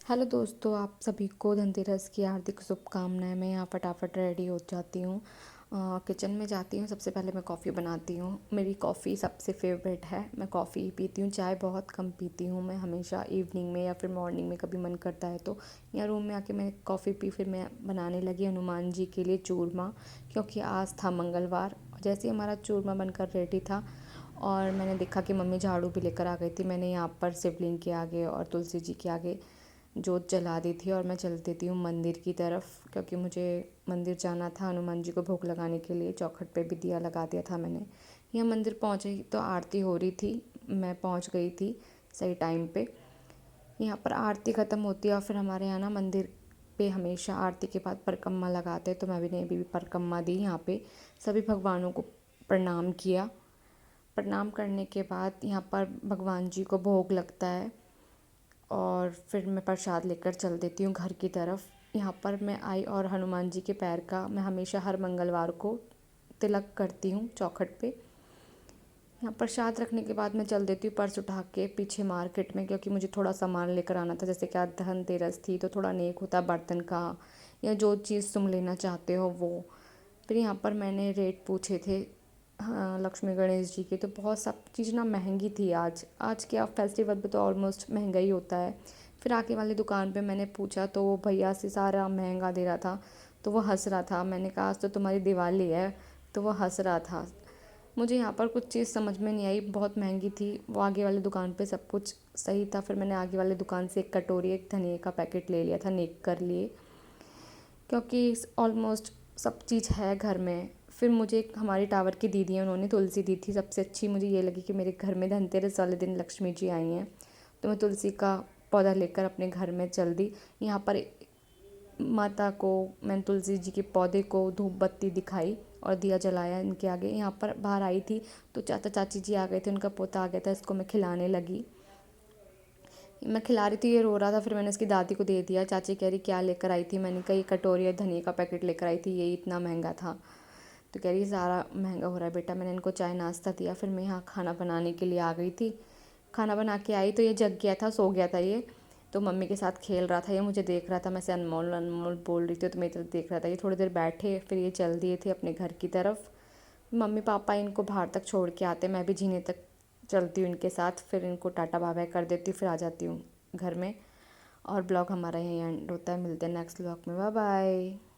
Hello दोस्तों, आप सभी को धनतेरस की हार्दिक शुभकामनाएं। मैं यहाँ फटाफट रेडी हो जाती हूँ, किचन में जाती हूँ। सबसे पहले मैं कॉफ़ी बनाती हूँ। मेरी कॉफ़ी सबसे फेवरेट है। मैं कॉफ़ी ही पीती हूँ, चाय बहुत कम पीती हूँ। मैं हमेशा इवनिंग में या फिर मॉर्निंग में कभी मन करता है तो यहाँ रूम में आके मैं कॉफ़ी पी। फिर मैं बनाने लगी हनुमान जी के लिए चूरमा, क्योंकि आज था मंगलवार। जैसे ही हमारा चूरमा बनकर रेडी था और मैंने देखा कि मम्मी झाड़ू भी लेकर आ गई थी, मैंने यहाँ पर शिवलिंग के आगे और तुलसी जी के आगे जोत जला दी थी और मैं चल देती हूँ मंदिर की तरफ, क्योंकि मुझे मंदिर जाना था हनुमान जी को भोग लगाने के लिए। चौखट पे भी दिया लगा दिया था मैंने। यहाँ मंदिर पहुँची तो आरती हो रही थी, मैं पहुँच गई थी सही टाइम पे। यहाँ पर आरती ख़त्म होती है और फिर हमारे यहाँ ना मंदिर पे हमेशा आरती के बाद परिक्रमा लगाते हैं, तो मैं भी ने भी परिक्रमा दी। यहाँ पे सभी भगवानों को प्रणाम किया। प्रणाम करने के बाद यहाँ पर भगवान जी को भोग लगता है और फिर मैं प्रसाद लेकर चल देती हूँ घर की तरफ। यहाँ पर मैं आई और हनुमान जी के पैर का मैं हमेशा हर मंगलवार को तिलक करती हूँ चौखट पे। यहाँ प्रसाद रखने के बाद मैं चल देती हूँ पर्स उठा के पीछे मार्केट में, क्योंकि मुझे थोड़ा सामान लेकर आना था। जैसे कि आज धनतेरस थी तो थोड़ा नेक होता बर्तन का, या जो चीज़ तुम लेना चाहते हो वो। फिर यहाँ पर मैंने रेट पूछे थे, हाँ, लक्ष्मी गणेश जी की। तो बहुत सब चीज़ ना महंगी थी। आज आज क्या फेस्टिवल पे तो ऑलमोस्ट महंगा ही होता है। फिर आगे वाली दुकान पे मैंने पूछा तो वो भैया से सारा महंगा दे रहा था, तो वो हंस रहा था। मैंने कहा आज तो तुम्हारी दिवाली है, तो वो हंस रहा था। मुझे यहाँ पर कुछ चीज़ समझ में नहीं आई, बहुत महंगी थी। वो आगे वाली दुकान पे सब कुछ सही था। फिर मैंने आगे वाली दुकान से एक कटोरी एक धनिए का पैकेट ले लिया था नेक कर लिए, क्योंकि ऑलमोस्ट सब चीज़ है घर में। फिर मुझे एक हमारी टावर की दीदी है, उन्होंने तुलसी दी थी। सबसे अच्छी मुझे ये लगी कि मेरे घर में धनतेरस वाले दिन लक्ष्मी जी आई हैं, तो मैं तुलसी का पौधा लेकर अपने घर में चल दी। यहाँ पर माता को मैंने तुलसी जी के पौधे को धूप बत्ती दिखाई और दिया जलाया इनके आगे। यहाँ पर बाहर आई थी तो चाचा चाची जी आ गए थे, उनका पोता आ गया था, इसको मैं खिलाने लगी। मैं खिला रही थी, ये रो रहा था। फिर मैंने इसकी दादी को दे दिया। चाची कह रही क्या लेकर आई थी? मैंने कहा ये कटोरी और धनिया का पैकेट लेकर आई थी, ये इतना महंगा था। तो कह रही सारा महंगा हो रहा है बेटा। मैंने इनको चाय नाश्ता दिया। फिर मैं यहाँ खाना बनाने के लिए आ गई थी। खाना बना के आई तो ये जग गया था, सो गया था ये। तो मम्मी के साथ खेल रहा था, ये मुझे देख रहा था। मैं से अनमोल अनमोल बोल रही थी तो मेरी तरफ देख रहा था। ये थोड़ी देर बैठे, फिर ये चल दिए थे अपने घर की तरफ। मम्मी पापा इनको बाहर तक छोड़ के आते, मैं भी जीने तक चलती हूँ इनके साथ। फिर इनको टाटा बाय बाय कर देती हूँ, फिर आ जाती हूँ घर में। और ब्लॉग हमारा यहीं एंड होता है। मिलते हैं नेक्स्ट ब्लॉग में। Bye bye.